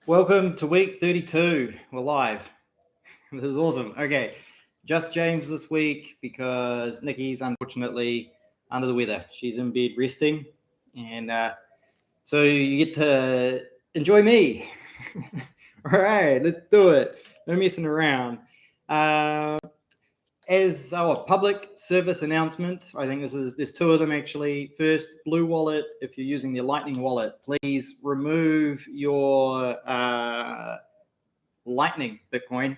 Welcome to week 32. We're live. This is awesome. Okay, just James this week because Nicki's unfortunately under the weather. She's in bed resting, and so you get to enjoy me. All right, let's do it. No messing around. As our public service announcement, I think there's two of them actually. First, Blue Wallet, if you're using the Lightning Wallet, please remove your Lightning Bitcoin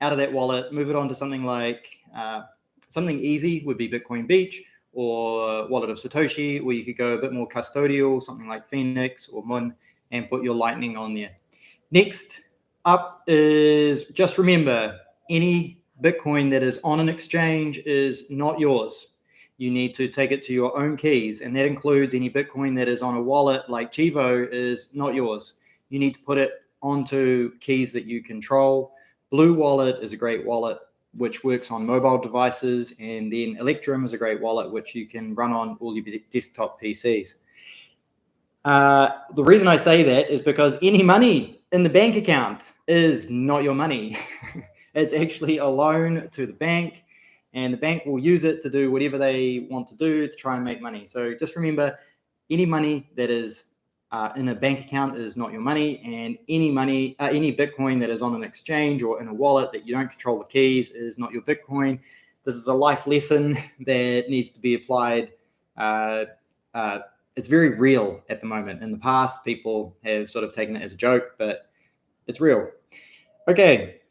out of that wallet, move it on to something like something easy would be Bitcoin Beach or Wallet of Satoshi, or you could go a bit more custodial, something like Phoenix or Moon, and put your Lightning on there. Next up is just remember any Bitcoin that is on an exchange is not yours. You need to take it to your own keys, and that includes any Bitcoin that is on a wallet like Chivo is not yours. You need to put it onto keys that you control. Blue Wallet is a great wallet which works on mobile devices, and then Electrum is a great wallet which you can run on all your desktop PCs. The reason I say that is because any money in the bank account is not your money. It's actually a loan to the bank, and the bank will use it to do whatever they want to do to try and make money. So just remember, any money that is in a bank account is not your money, and any Bitcoin that is on an exchange or in a wallet that you don't control the keys is not your Bitcoin. This is a life lesson that needs to be applied. It's very real at the moment. In the past, people have sort of taken it as a joke, but it's real. Okay.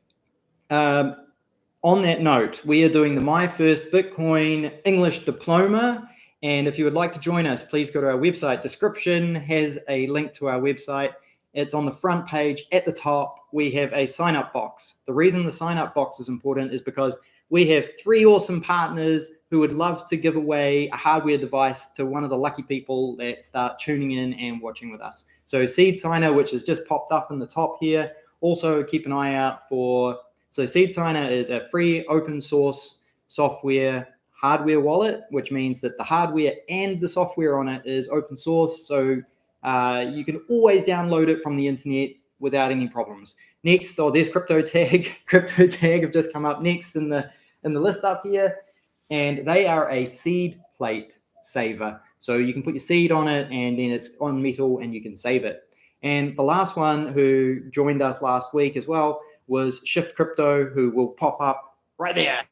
On that note, we are doing the My First Bitcoin English Diploma. And if you would like to join us, please go to our website. Description has a link to our website. It's on the front page at the top. We have a sign-up box. The reason the sign-up box is important is because we have 3 awesome partners who would love to give away a hardware device to one of the lucky people that start tuning in and watching with us. So Seed Signer, which has just popped up in the top here. Also keep an eye out for... So Seed Signer is a free open source software hardware wallet, which means that the hardware and the software on it is open source. So you can always download it from the internet without any problems. Next, there's CryptoTag. CryptoTag have just come up next in the list up here, and they are a seed plate saver. So you can put your seed on it, and then it's on metal, and you can save it. And the last one who joined us last week as well was Shift Crypto, who will pop up right there.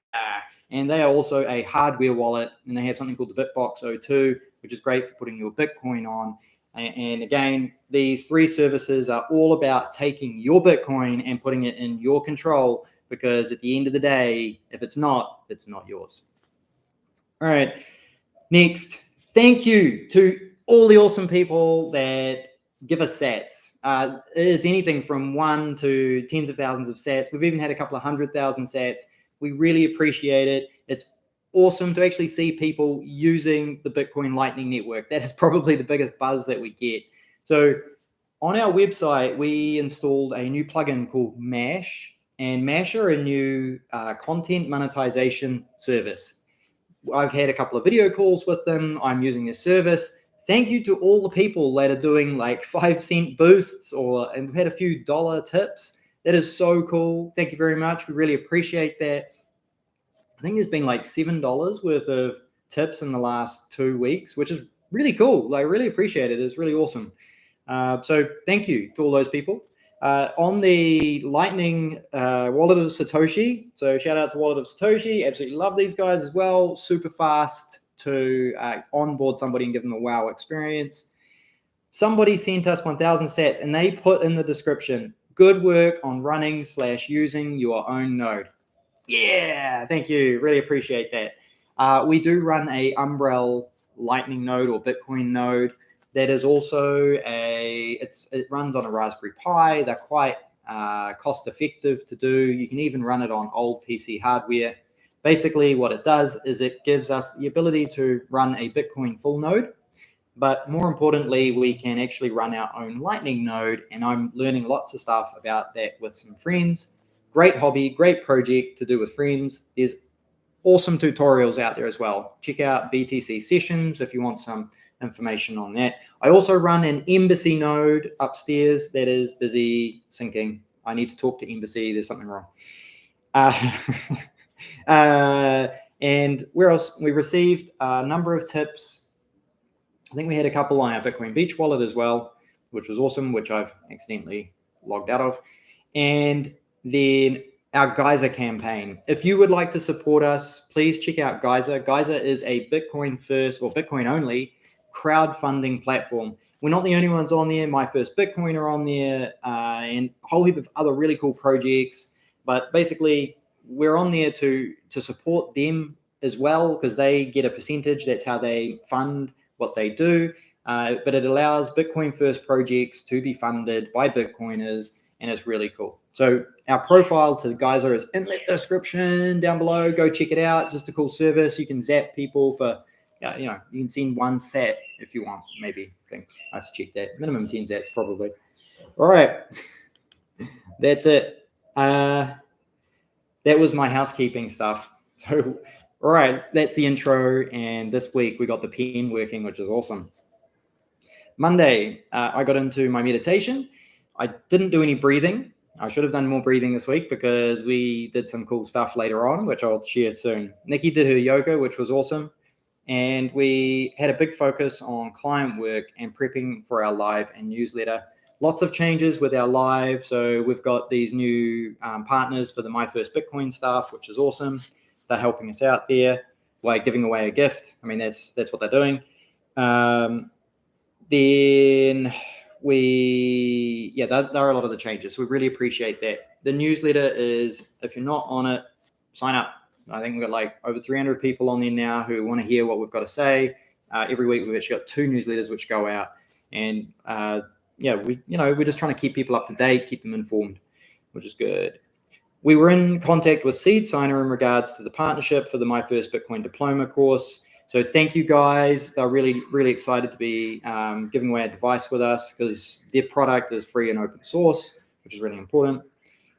And they are also a hardware wallet, and they have something called the Bitbox 02, which is great for putting your Bitcoin on. And again, these 3 services are all about taking your Bitcoin and putting it in your control, because at the end of the day, if it's not yours. All right. Next, thank you to all the awesome people that give us sats. It's anything from 1 to tens of thousands of sats. We've even had a couple of 100,000 sats. We really appreciate it. It's awesome to actually see people using the Bitcoin Lightning Network. That is probably the biggest buzz that we get. So on our website, we installed a new plugin called Mash, and Mash are a new content monetization service. I've had a couple of video calls with them. I'm using this service. Thank you to all the people that are doing like 5-cent boosts, and we've had a few dollar tips. That is so cool. Thank you very much. We really appreciate that. I think there's been like $7 worth of tips in the last 2 weeks, which is really cool. I really appreciate it. It's really awesome. So thank you to all those people. On the Lightning Wallet of Satoshi, so shout out to Wallet of Satoshi. Absolutely love these guys as well. Super fast to onboard somebody and give them a wow experience. Somebody sent us 1,000 sats, and they put in the description, good work on running/using your own node. Yeah, thank you. Really appreciate that. We do run a Umbrel Lightning node or Bitcoin node. That is also it runs on a Raspberry Pi. They're quite cost effective to do. You can even run it on old PC hardware. Basically, what it does is it gives us the ability to run a Bitcoin full node, but more importantly, we can actually run our own Lightning node, and I'm learning lots of stuff about that with some friends. Great hobby, great project to do with friends. There's awesome tutorials out there as well. Check out BTC Sessions if you want some information on that. I also run an Embassy node upstairs that is busy syncing. I need to talk to Embassy. There's something wrong. And where else? We received a number of tips. I think we had a couple on our Bitcoin Beach wallet as well, which was awesome, which I've accidentally logged out of. And then our Geyser campaign. If you would like to support us, please check out Geyser. Geyser is a Bitcoin first or Bitcoin only crowdfunding platform. We're not the only ones on there. My First Bitcoin are on there, and a whole heap of other really cool projects. But basically, we're on there to support them as well, because they get a percentage. That's how they fund what they do. But it allows Bitcoin first projects to be funded by Bitcoiners, and it's really cool. So our profile to the Geyser is in the description down below. Go check it out. It's just a cool service. You can zap people for, you can send one sat if you want, maybe. I think I have to check that. Minimum 10 sats probably. All right. That's it. That was my housekeeping stuff. So, all right, that's the intro. And this week we got the pen working, which is awesome. Monday, I got into my meditation. I didn't do any breathing. I should have done more breathing this week because we did some cool stuff later on, which I'll share soon. Nicki did her yoga, which was awesome. And we had a big focus on client work and prepping for our live and newsletter. Lots of changes with our live. So we've got these new partners for the My First Bitcoin stuff, which is awesome. They're helping us out there by giving away a gift. I mean, that's what they're doing. Then there are a lot of the changes. So we really appreciate that. The newsletter is, if you're not on it, sign up. I think we've got like over 300 people on there now who want to hear what we've got to say. Every week we've actually got 2 newsletters which go out. And we're just trying to keep people up to date, keep them informed, which is good. We were in contact with Seed Signer in regards to the partnership for the My First Bitcoin Diploma course. So thank you guys. They're really, really excited to be giving away a device with us because their product is free and open source, which is really important.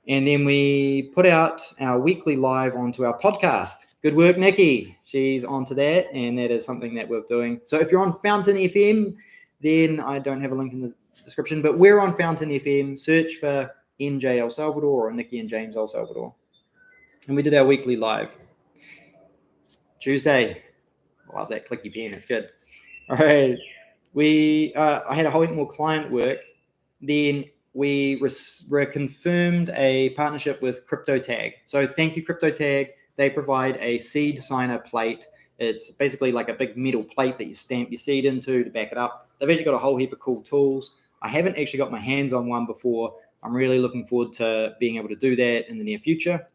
And then we put out our weekly live onto our podcast. Good work, Nicki. She's onto that, and that is something that we're doing. So if you're on Fountain FM, then I don't have a link in the description, but we're on Fountain FM. Search for njelsalvador or Nicki and James El Salvador. And we did our weekly live. Tuesday. I love that clicky pen. It's good. All right. I had a whole heap more client work. Then we confirmed a partnership with CryptoTag. So thank you, CryptoTag. They provide a seed signer plate. It's basically like a big metal plate that you stamp your seed into to back it up. They've actually got a whole heap of cool tools. I haven't actually got my hands on one before. I'm really looking forward to being able to do that in the near future.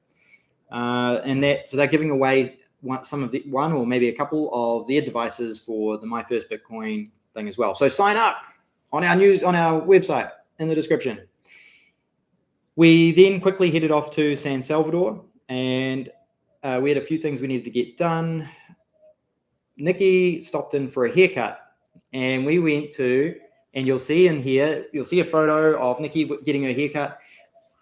So they're giving away one or maybe a couple of their devices for the My First Bitcoin thing as well. So sign up on our website in the description. We then quickly headed off to San Salvador, and we had a few things we needed to get done. Nicki stopped in for a haircut, and we went to, and you'll see a photo of Nicki getting her haircut.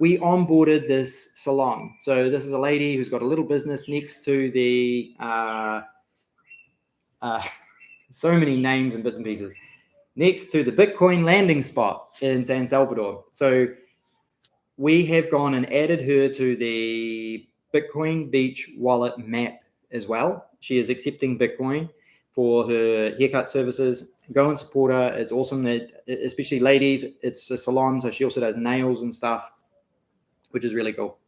We onboarded this salon. So this is a lady who's got a little business next to the, so many names and bits and pieces, next to the Bitcoin landing spot in San Salvador. So we have gone and added her to the Bitcoin Beach wallet map as well. She is accepting Bitcoin for her haircut services. Go and support her. It's awesome that, especially ladies, it's a salon, so she also does nails and stuff, which is really cool.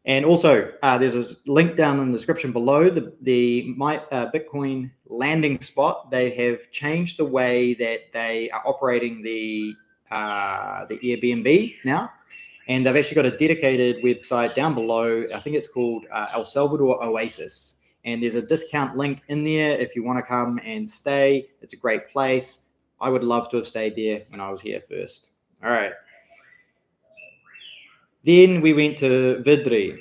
And also, there's a link down in the description below, the My Bitcoin landing spot. They have changed the way that they are operating the Airbnb now. And they've actually got a dedicated website down below. I think it's called El Salvador Oasis. And there's a discount link in there if you want to come and stay. It's a great place. I would love to have stayed there when I was here first. All right. Then we went to Vidri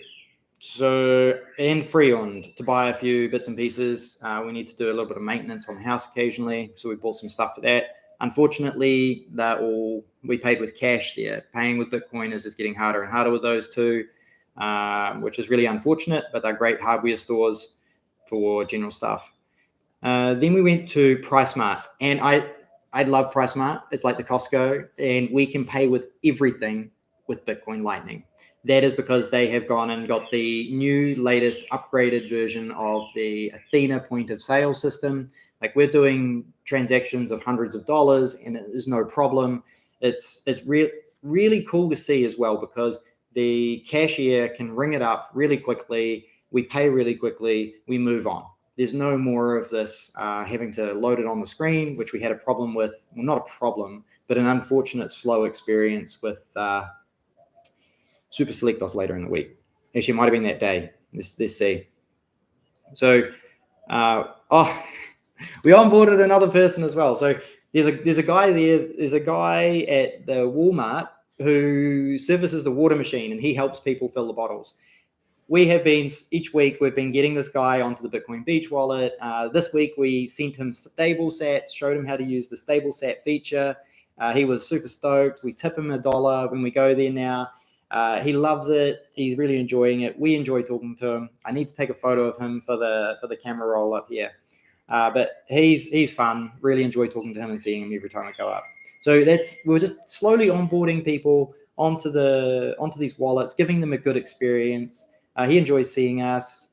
and Freond to buy a few bits and pieces. We need to do a little bit of maintenance on the house occasionally, so we bought some stuff for that. Unfortunately, we paid with cash there. Paying with Bitcoin is just getting harder and harder with those two, which is really unfortunate, but they're great hardware stores for general stuff. Then we went to PriceSmart, and I love PriceSmart. It's like the Costco, and we can pay with everything with Bitcoin Lightning. That is because they have gone and got the new, latest, upgraded version of the Athena point of sale system. Like, we're doing transactions of hundreds of dollars, and it is no problem. It's really cool to see as well, because the cashier can ring it up really quickly. We pay really quickly. We move on. There's no more of this having to load it on the screen, which we had a problem with. Well, not a problem, but an unfortunate slow experience with Super Selectos later in the week. Actually, it might have been that day. Let's see. So, we onboarded another person as well. So there's a guy there. There's a guy at the Walmart who services the water machine, and he helps people fill the bottles. We have been, each week, we've been getting this guy onto the Bitcoin Beach wallet. This week, we sent him stable sats, showed him how to use the stable sat feature. He was super stoked. We tip him $1 when we go there now. He loves it. He's really enjoying it. We enjoy talking to him. I need to take a photo of him for the camera roll up here. But he's fun. Really enjoy talking to him and seeing him every time I go up. So we're just slowly onboarding people onto these wallets, giving them a good experience. He enjoys seeing us.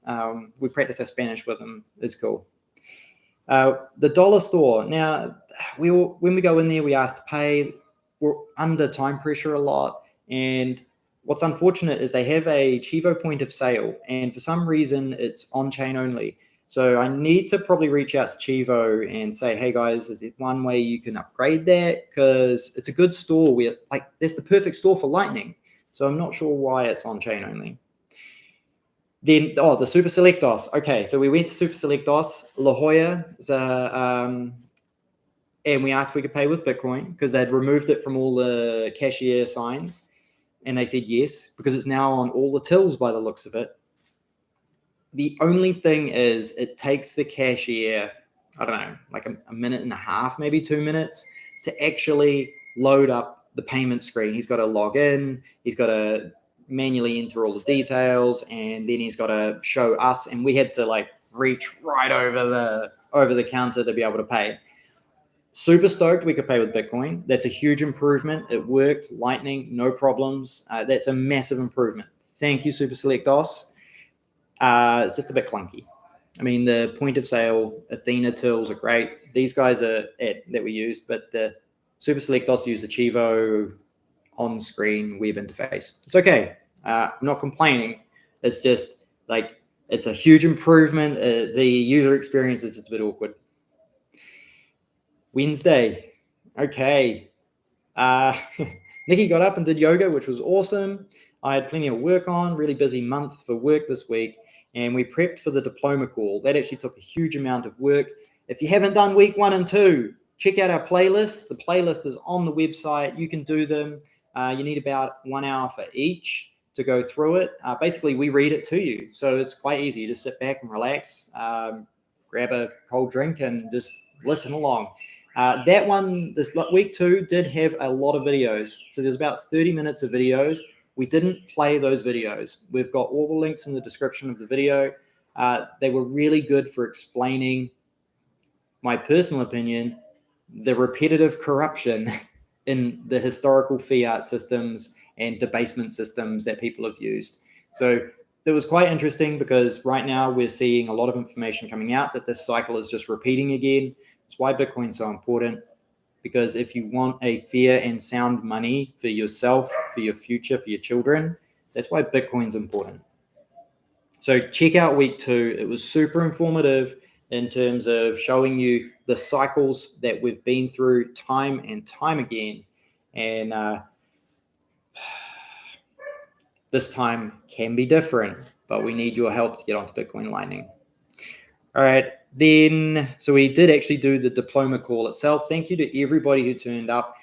We practice our Spanish with him. It's cool. The dollar store. Now, when we go in there, we ask to pay. We're under time pressure a lot. And what's unfortunate is they have a Chivo point of sale. And for some reason, it's on-chain only. So I need to probably reach out to Chivo and say, hey, guys, is there one way you can upgrade that? Because it's a good store. That's the perfect store for Lightning. So I'm not sure why it's on-chain only. Then, the Super Selectos. Okay, so we went to Super Selectos, La Jolla, and we asked if we could pay with Bitcoin because they'd removed it from all the cashier signs. And they said yes, because it's now on all the tills by the looks of it. The only thing is it takes the cashier, I don't know, like a minute and a half, maybe 2 minutes, to actually load up the payment screen. He's got to log in. He's got to manually enter all the details, and then he's got to show us, and we had to reach right over the counter to be able to pay. Super stoked we could pay with Bitcoin. That's a huge improvement. It worked. Lightning, no problems. That's a massive improvement. Thank you, Super Selectos. It's just a bit clunky. I mean, the point of sale Athena tills are great. These guys that we used, but the Super Selectos use the Chivo on-screen web interface. It's okay. I'm not complaining. It's just it's a huge improvement. The user experience is just a bit awkward. Wednesday. Okay. Nicki got up and did yoga, which was awesome. I had plenty of work on, really busy month for work this week, and we prepped for the diploma call. That actually took a huge amount of work. If you haven't done week 1 and 2, check out our playlist. The playlist is on the website. You can do them. You need about 1 hour for each to go through it. Basically, we read it to you. So it's quite easy. You just sit back and relax, grab a cold drink, and just listen along. That one, this week 2, did have a lot of videos. So there's about 30 minutes of videos. We didn't play those videos. We've got all the links in the description of the video. They were really good for explaining, my personal opinion, the repetitive corruption in the historical fiat systems and debasement systems that people have used. So it was quite interesting because right now we're seeing a lot of information coming out that this cycle is just repeating again. It's why Bitcoin's so important, because if you want a fair and sound money for yourself, for your future, for your children, that's why Bitcoin's important. So check out week 2. It was super informative in terms of showing you the cycles that we've been through time and time again. And this time can be different, but we need your help to get onto Bitcoin Lightning. All right, then, so we did actually do the diploma call itself. Thank you to everybody who turned up.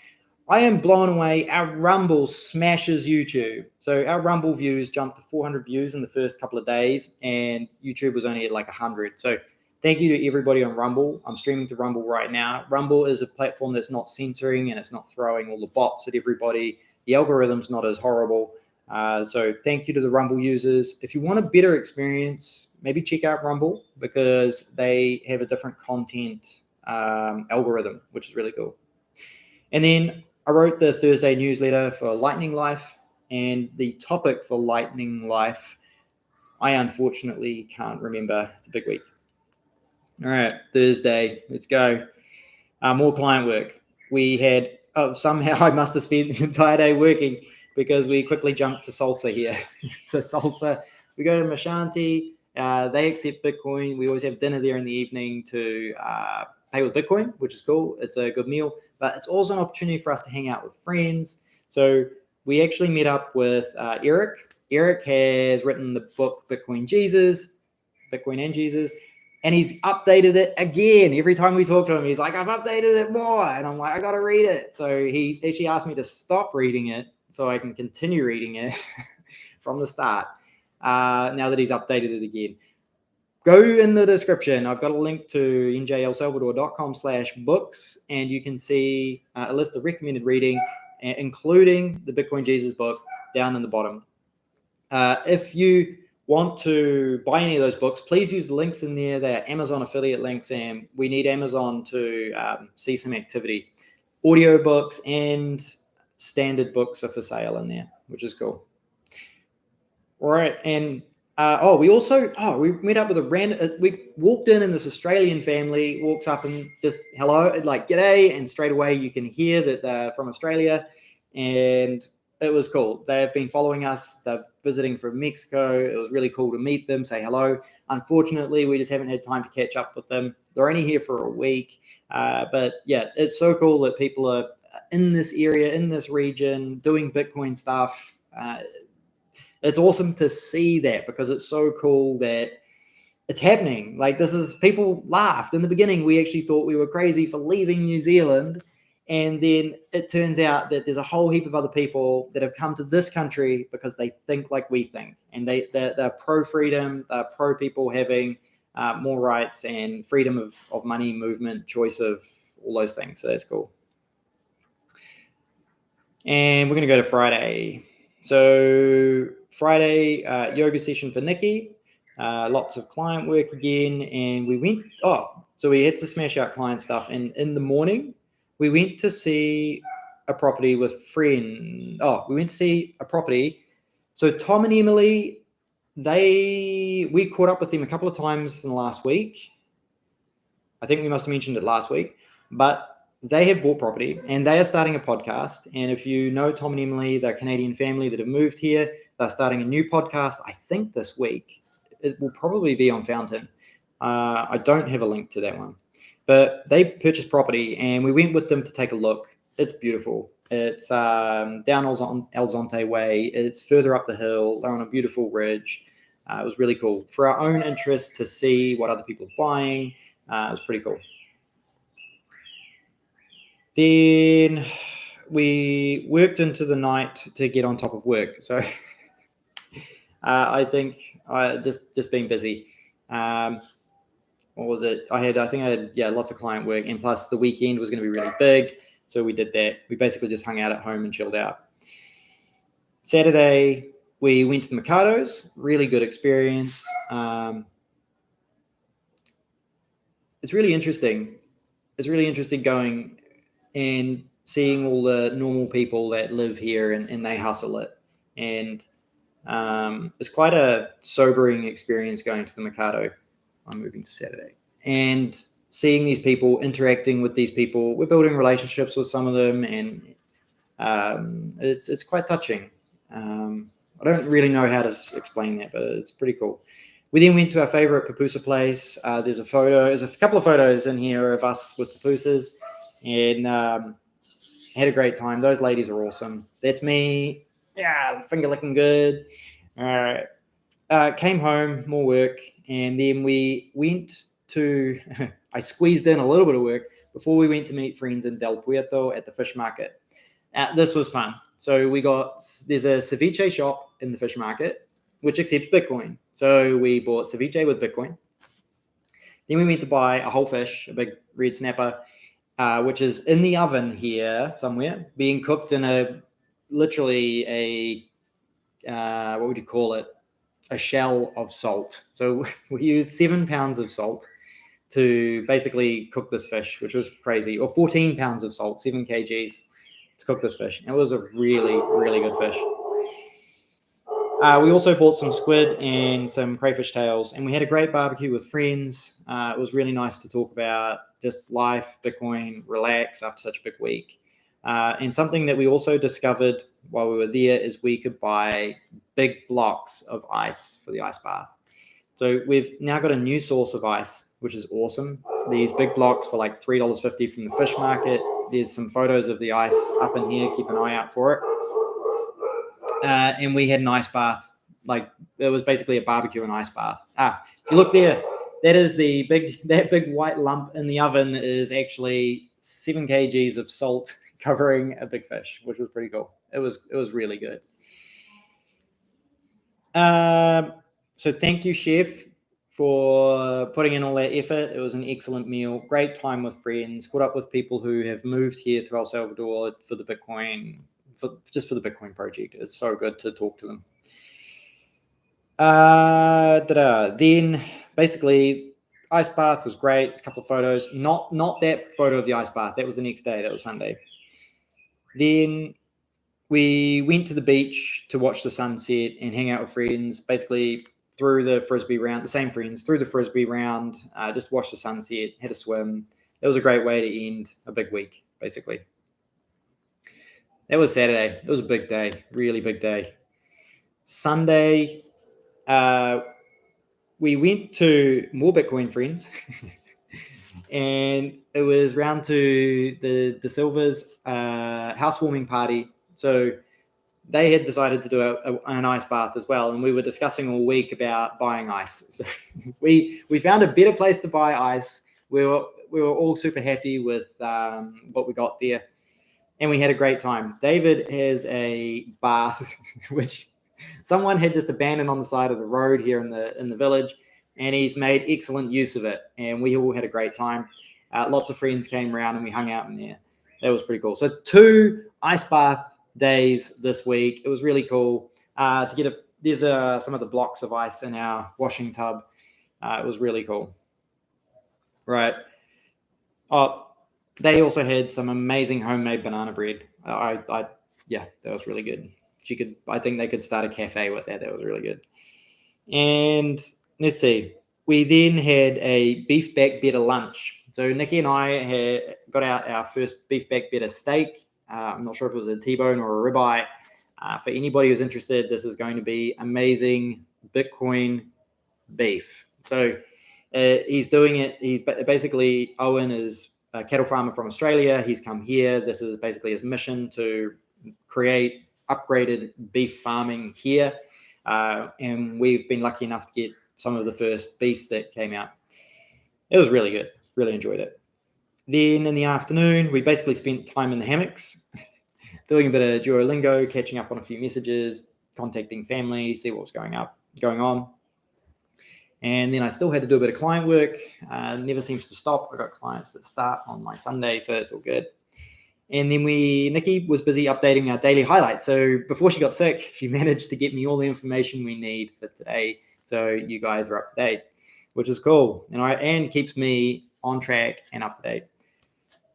I am blown away. Our Rumble smashes YouTube. So our Rumble views jumped to 400 views in the first couple of days, and YouTube was only at 100. So thank you to everybody on Rumble. I'm streaming to Rumble right now. Rumble is a platform that's not censoring, and it's not throwing all the bots at everybody. The algorithm's not as horrible. So thank you to the Rumble users. If you want a better experience, maybe check out Rumble because they have a different content algorithm, which is really cool. And then I wrote the Thursday newsletter for Lightning Life, and the topic for Lightning Life, I unfortunately can't remember. It's a big week. All right, Thursday, let's go. More client work. We had, somehow I must have spent the entire day working because we quickly jumped to Salsa here. So Salsa, we go to Mashanti, they accept Bitcoin. We always have dinner there in the evening to pay with Bitcoin, which is cool. It's a good meal, but it's also an opportunity for us to hang out with friends. So we actually met up with Eric. Eric has written the book Bitcoin and Jesus, and he's updated it again. Every time we talk to him, he's like, I've updated it more. And I'm like, I got to read it. So he actually asked me to stop reading it so I can continue reading it from the start now that he's updated it again. Go in the description. I've got a link to njelsalvador.com/books, and you can see a list of recommended reading, including the Bitcoin Jesus book down in the bottom. If you want to buy any of those books, please use the links in there. They're Amazon affiliate links, and we need Amazon to see some activity. Audio books and standard books are for sale in there, which is cool. All right, and we met up with a random. We walked in, and this Australian family walks up and just hello, like g'day, and straight away you can hear that they're from Australia, and it was cool. They've been following us. They're visiting from Mexico. It was really cool to meet them, say hello. Unfortunately, we just haven't had time to catch up with them. They're only here for a week, but yeah, it's so cool that people are in this area, in this region, doing Bitcoin stuff. It's awesome to see that because it's so cool that it's happening. Like people laughed in the beginning. We actually thought we were crazy for leaving New Zealand. And then it turns out that there's a whole heap of other people that have come to this country because they think like we think. And they're pro-freedom, they're pro-people having more rights and freedom of money, movement, choice of all those things. So that's cool. And we're going to go to Friday. So Friday, yoga session for Nicki. Lots of client work again. And we had to smash out client stuff. And in the morning, we went to see a property with friends. We went to see a property. So Tom and Emily, we caught up with them a couple of times in the last week. I think we must have mentioned it last week, but they have bought property and they are starting a podcast. And if you know Tom and Emily, they're a Canadian family that have moved here. They're starting a new podcast, I think this week. It will probably be on Fountain. I don't have a link to that one. But they purchased property and we went with them to take a look. It's beautiful. It's down El Zonte Way. It's further up the hill. They're on a beautiful ridge. It was really cool. For our own interest to see what other people are buying, it was pretty cool. Then we worked into the night to get on top of work. So I think just being busy. What was it? I think I had lots of client work, and plus the weekend was going to be really big. So we did that. We basically just hung out at home and chilled out. Saturday, we went to the Mikados. Really good experience. It's really interesting. It's really interesting going and seeing all the normal people that live here and they hustle it. And it's quite a sobering experience going to the Mikado. I'm moving to Saturday. And seeing these people, interacting with these people. We're building relationships with some of them, and it's quite touching. I don't really know how to explain that, but it's pretty cool. We then went to our favorite pupusa place. There's a couple of photos in here of us with pupusas, and had a great time. Those ladies are awesome. That's me. Yeah, finger licking good. All right. Came home, more work, and then we went to, I squeezed in a little bit of work before we went to meet friends in Del Puerto at the fish market. This was fun. So there's a ceviche shop in the fish market, which accepts Bitcoin. So we bought ceviche with Bitcoin. Then we went to buy a whole fish, a big red snapper, which is in the oven here somewhere, being cooked in literally a what would you call it? A shell of salt. So we used 7 pounds of salt to basically cook this fish, which was crazy, or 14 pounds of salt, 7 kgs to cook this fish. And it was a really, really good fish. We also bought some squid and some crayfish tails, and we had a great barbecue with friends. It was really nice to talk about just life, Bitcoin, relax after such a big week. And something that we also discovered while we were there is we could buy big blocks of ice for the ice bath. So we've now got a new source of ice, which is awesome. These big blocks for like $3.50 from the fish market. There's some photos of the ice up in here. Keep an eye out for it. And we had an ice bath. Like it was basically a barbecue and ice bath. If you look there, that is that big white lump in the oven is actually 7 kgs of salt covering a big fish, which was pretty cool. It was really good. So thank you, Chef, for putting in all that effort. It was an excellent meal, great time with friends, caught up with people who have moved here to El Salvador for the Bitcoin, just for the Bitcoin project. It's so good to talk to them. Then basically ice bath was great. It's a couple of photos, not that photo of the ice bath. That was the next day. That was Sunday. Then we went to the beach to watch the sunset and hang out with friends, basically through the frisbee round, the same friends, through the frisbee round, just watched the sunset, had a swim. It was a great way to end a big week, basically. That was Saturday. It was a big day, really big day. Sunday, we went to more Bitcoin friends and it was round to the Silvers housewarming party. So they had decided to do an ice bath as well, and we were discussing all week about buying ice. So we found a better place to buy ice. We were all super happy with what we got there, and we had a great time. David has a bath which someone had just abandoned on the side of the road here in the village, and he's made excellent use of it, and we all had a great time. Lots of friends came around and we hung out in there. That was pretty cool. So 2 ice bath days this week. It was really cool to get there's some of the blocks of ice in our washing tub. It was really cool. Right. They also had some amazing homemade banana bread. Yeah, that was really good. I think they could start a cafe with that. That was really good. And let's see. We then had a beef back better lunch. So Nicki and I had got out our first beef back better steak. I'm not sure if it was a T-bone or a ribeye. For anybody who's interested, this is going to be amazing Bitcoin beef. So he's doing it. Basically, Owen is a cattle farmer from Australia. He's come here. This is basically his mission to create upgraded beef farming here. And we've been lucky enough to get some of the first beasts that came out. It was really good. Really enjoyed it. Then in the afternoon, we basically spent time in the hammocks, doing a bit of Duolingo, catching up on a few messages, contacting family, see what was going on. And then I still had to do a bit of client work. Never seems to stop. I got clients that start on my Sunday, so that's all good. And then Nicki was busy updating our daily highlights. So before she got sick, she managed to get me all the information we need for today. So you guys are up to date, which is cool. And keeps me on track and up to date.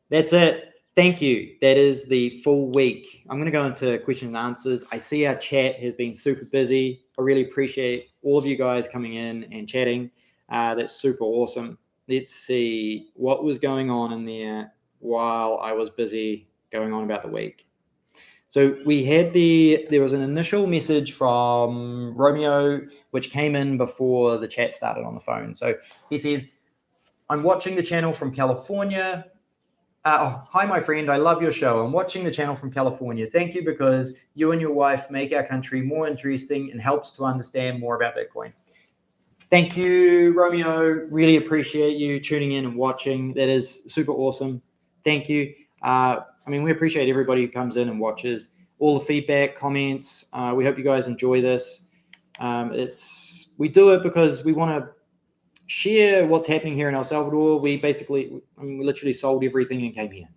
That's it. Thank you. That is the full week. I'm going to go into questions and answers. I see our chat has been super busy. I really appreciate all of you guys coming in and chatting. That's super awesome. Let's see what was going on in there while I was busy going on about the week. So we had there was an initial message from Romeo, which came in before the chat started on the phone. So he says, I'm watching the channel from California. Hi, my friend. I love your show. I'm watching the channel from California. Thank you because you and your wife make our country more interesting and helps to understand more about Bitcoin. Thank you, Romeo. Really appreciate you tuning in and watching. That is super awesome. Thank you. We appreciate everybody who comes in and watches. All the feedback, comments. We hope you guys enjoy this. We do it because we want to share what's happening here in El Salvador. We literally sold everything and came here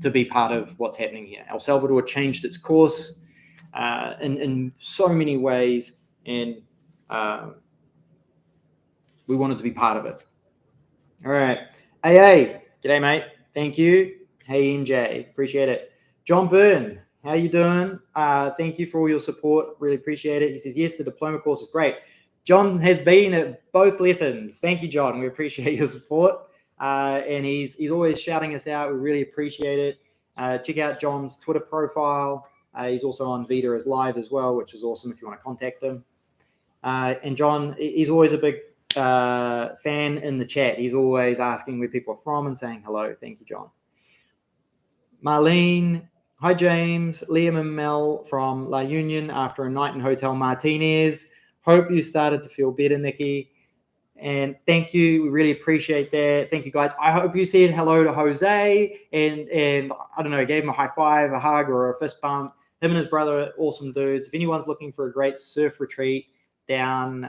to be part of what's happening here. El Salvador changed its course. in so many ways, and we wanted to be part of it. All right. AA, g'day, mate. Thank you. Hey, NJ, appreciate it. John Byrne, how you doing? Thank you for all your support. Really appreciate it. He says, yes, the diploma course is great. John has been at both lessons. Thank you, John. We appreciate your support. And he's always shouting us out. We really appreciate it. Check out John's Twitter profile. He's also on Vita as live as well, which is awesome if you want to contact him. And John, he's always a big fan in the chat. He's always asking where people are from and saying hello. Thank you, John. Marlene, hi, James. Liam and Mel from La Union after a night in Hotel Martinez. Hope you started to feel better, Nicki. And thank you. We really appreciate that. Thank you, guys. I hope you said hello to Jose and I don't know, gave him a high five, a hug, or a fist bump. Him and his brother are awesome dudes. If anyone's looking for a great surf retreat down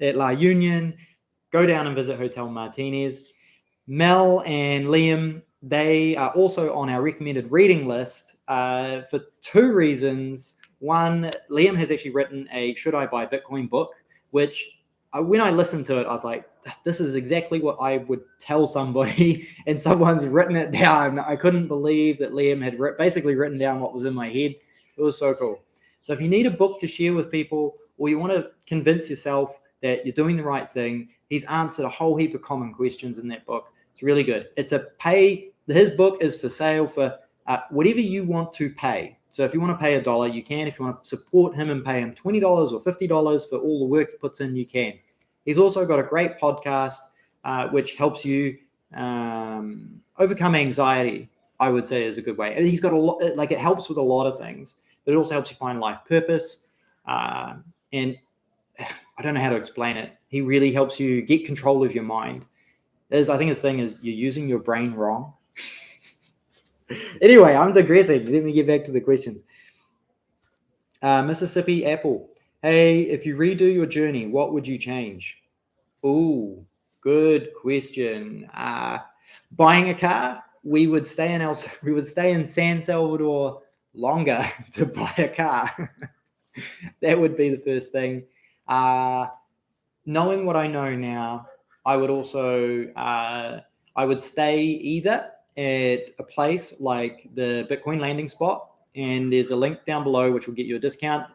at La Union, go down and visit Hotel Martinez. Mel and Liam, they are also on our recommended reading list for two reasons. One, Liam has actually written a Should I Buy Bitcoin book, which when I listened to it, I was like, this is exactly what I would tell somebody, and someone's written it down. I couldn't believe that Liam had basically written down what was in my head. It was so cool. So if you need a book to share with people, or you want to convince yourself that you're doing the right thing, he's answered a whole heap of common questions in that book. It's really good. His book is for sale for whatever you want to pay. So if you want to pay $1, you can. If you want to support him and pay him $20 or $50 for all the work he puts in, you can. He's also got a great podcast, which helps you overcome anxiety, I would say is a good way. And he's got a lot, like it helps with a lot of things, but it also helps you find life purpose. And I don't know how to explain it. He really helps you get control of your mind. I think his thing is you're using your brain wrong. Anyway, I'm digressing. Let me get back to the questions. Mississippi Apple. Hey, if you redo your journey, what would you change? Ooh, good question. Buying a car. We would stay in San Salvador longer to buy a car. That would be the first thing. Knowing what I know now, I would also I would stay either at a place like the Bitcoin landing spot, and there's a link down below which will get you a discount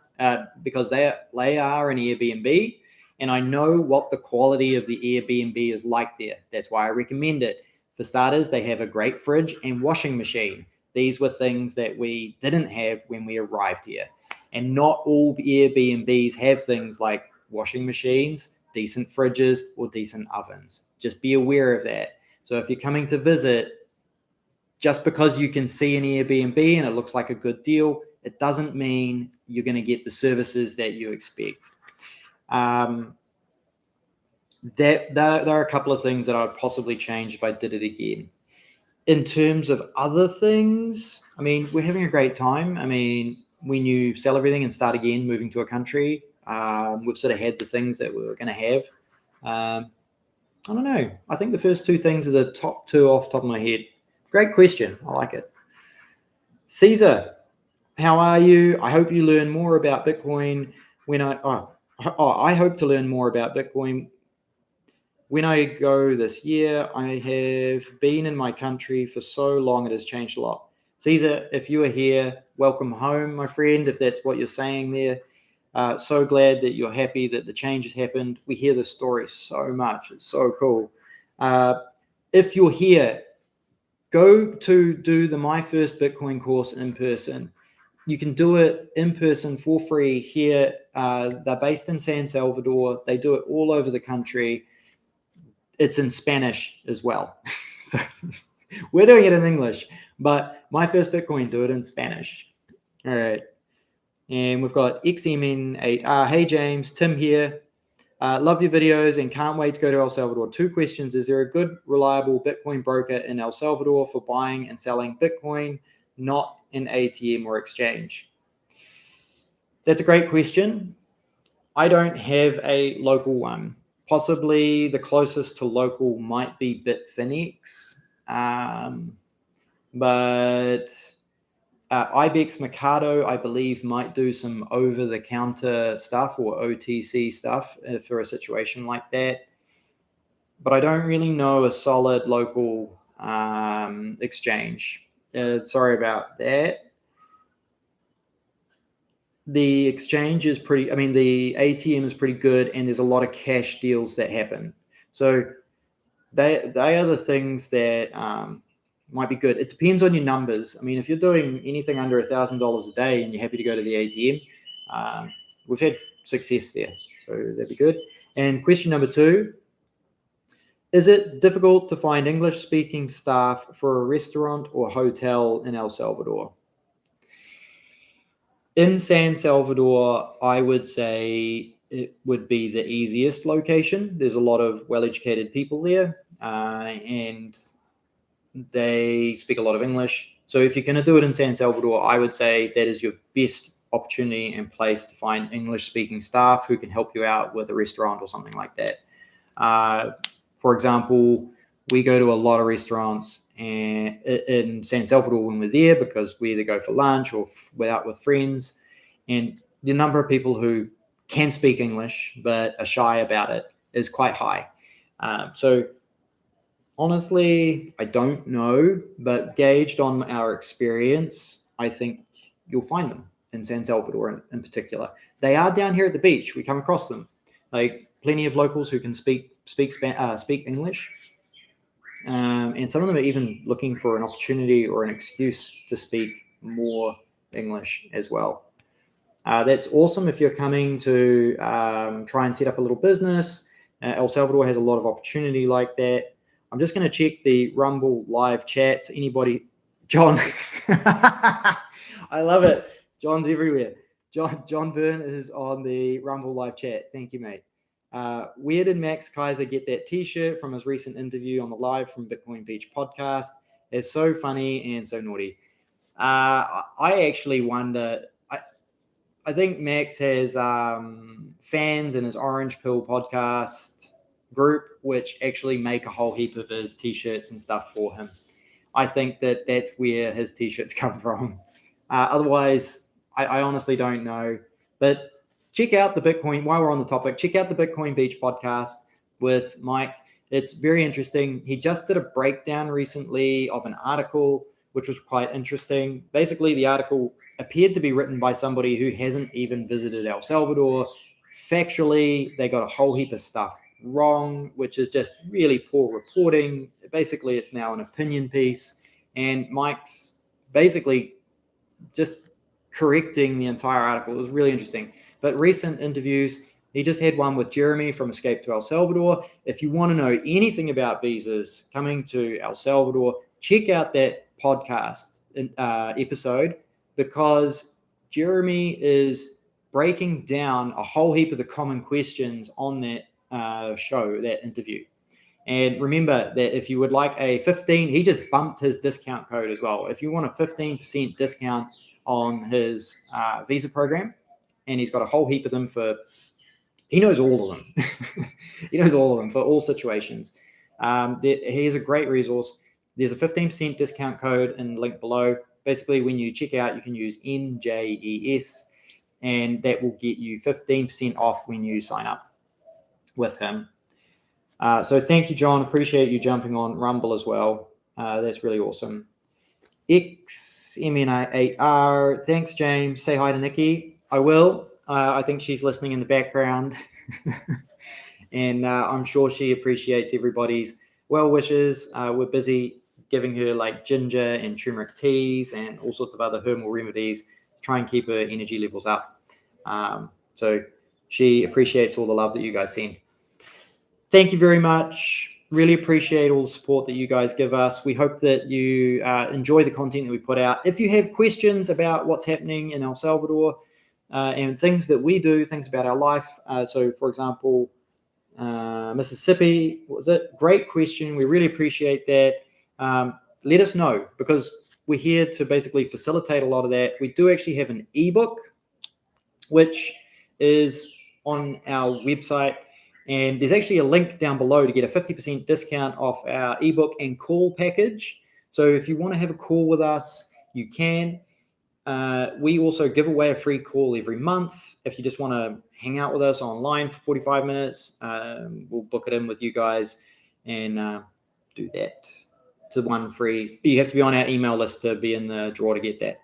because they are an Airbnb, and I know what the quality of the Airbnb is like there. That's why I recommend it. For starters, they have a great fridge and washing machine. These were things that we didn't have when we arrived here, and not all Airbnbs have things like washing machines, decent fridges, or decent ovens. Just be aware of that. So if you're coming to visit, just because you can see an Airbnb and it looks like a good deal, it doesn't mean you're going to get the services that you expect. There are a couple of things that I would possibly change if I did it again. In terms of other things, I mean, we're having a great time. I mean, when you sell everything and start again, moving to a country, we've sort of had the things that we were going to have. I don't know. I think the first two things are the top two off the top of my head. Great question. I like it. Caesar, how are you? I hope you learn more about Bitcoin I hope to learn more about Bitcoin when I go this year. I have been in my country for so long, it has changed a lot. Caesar, if you are here, welcome home, my friend, if that's what you're saying there. So glad that you're happy that the change has happened. We hear this story so much. It's so cool. If you're here, go to do the My First Bitcoin course in person. You can do it in person for free here. They're based in San Salvador. They do it all over the country. It's in Spanish as well. So we're doing it in English, but My First Bitcoin, do it in Spanish. All right. And we've got XMN8. Hey, James, Tim here. Love your videos and can't wait to go to El Salvador. Two questions. Is there a good, reliable Bitcoin broker in El Salvador for buying and selling Bitcoin, not an ATM or exchange? That's a great question. I don't have a local one. Possibly the closest to local might be Bitfinex. But Ibex Mercado, I believe, might do some over-the-counter stuff or OTC stuff for a situation like that. But I don't really know a solid local exchange. Sorry about that. The exchange is pretty, the ATM is pretty good, and there's a lot of cash deals that happen. So they are the things that might be good. It depends on your numbers. If you're doing anything under $1,000 a day and you're happy to go to the ATM, we've had success there. So that'd be good. And question number 2, is it difficult to find English-speaking staff for a restaurant or hotel in El Salvador? In San Salvador, I would say it would be the easiest location. There's a lot of well-educated people there, and they speak a lot of English. So if you're going to do it in San Salvador, I would say that is your best opportunity and place to find English-speaking staff who can help you out with a restaurant or something like that. For example, we go to a lot of restaurants in San Salvador when we're there, because we either go for lunch or we're out with friends. And the number of people who can speak English but are shy about it is quite high. So honestly, I don't know, but gauged on our experience, I think you'll find them in San Salvador in particular. They are down here at the beach. We come across them. Like, plenty of locals who can speak English. And some of them are even looking for an opportunity or an excuse to speak more English as well. That's awesome if you're coming to try and set up a little business. El Salvador has a lot of opportunity like that. I'm just going to check the Rumble live chats. Anybody? John. I love it. John's everywhere. John Byrne is on the Rumble live chat. Thank you, mate. Where did Max Kaiser get that t-shirt from his recent interview on the Live from Bitcoin Beach podcast? It's so funny and so naughty. I actually wonder, I think Max has fans in his Orange Pill podcast group, which actually make a whole heap of his t-shirts and stuff for him. I think that's where his t-shirts come from. Otherwise, I honestly don't know. But check out the Bitcoin, while we're on the topic, check out the Bitcoin Beach podcast with Mike. It's very interesting. He just did a breakdown recently of an article, which was quite interesting. Basically, the article appeared to be written by somebody who hasn't even visited El Salvador. Factually, they got a whole heap of stuff wrong, which is just really poor reporting. Basically, it's now an opinion piece. And Mike's basically just correcting the entire article. It was really interesting. But recent interviews, he just had one with Jeremy from Escape to El Salvador. If you want to know anything about visas coming to El Salvador, check out that podcast episode, because Jeremy is breaking down a whole heap of the common questions on that show, that interview. And remember that if you would like he just bumped his discount code as well. If you want a 15% discount on his visa program, and he's got a whole heap of them he knows all of them. He knows all of them for all situations. He is a great resource. There's a 15% discount code in the link below. Basically, when you check out, you can use NJES, and that will get you 15% off when you sign up with him. So thank you, John. Appreciate you jumping on Rumble as well. That's really awesome. XMNI8R. Thanks, James. Say hi to Nicki. I will. I think she's listening in the background. And I'm sure she appreciates everybody's well wishes. We're busy giving her like ginger and turmeric teas and all sorts of other herbal remedies to try and keep her energy levels up. So she appreciates all the love that you guys send. Thank you very much. Really appreciate all the support that you guys give us. We hope that you enjoy the content that we put out. If you have questions about what's happening in El Salvador and things that we do, things about our life. So, for example, Mississippi, what was it? Great question. We really appreciate that. Let us know, because we're here to basically facilitate a lot of that. We do actually have an ebook, which is on our website. And there's actually a link down below to get a 50% discount off our ebook and call package. So if you want to have a call with us, you can. We also give away a free call every month. If you just want to hang out with us online for 45 minutes, we'll book it in with you guys and do that. To one free. You have to be on our email list to be in the draw to get that.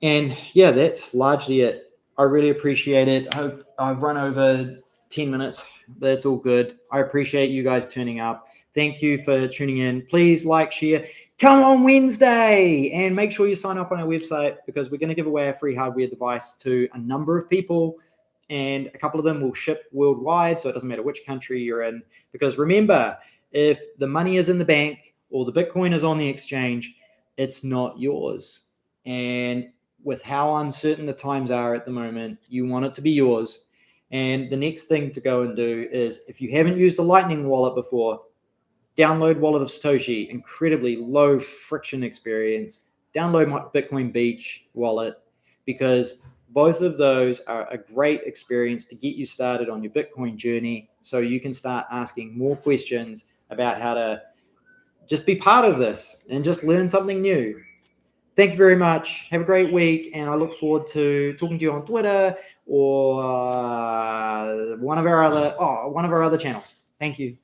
And yeah, that's largely it. I really appreciate it. I hope I've run over 10 minutes. That's all good. I appreciate you guys turning up. Thank you for tuning in. Please like, share. Come on Wednesday and make sure you sign up on our website because we're going to give away a free hardware device to a number of people. And a couple of them will ship worldwide. So it doesn't matter which country you're in. Because remember, if the money is in the bank or the Bitcoin is on the exchange, it's not yours. And with how uncertain the times are at the moment, you want it to be yours. And the next thing to go and do is, if you haven't used a Lightning wallet before, download Wallet of Satoshi, incredibly low friction experience. Download my Bitcoin Beach wallet because both of those are a great experience to get you started on your Bitcoin journey so you can start asking more questions about how to just be part of this and just learn something new. Thank you very much. Have a great week, and I look forward to talking to you on Twitter or one of our other channels. Thank you.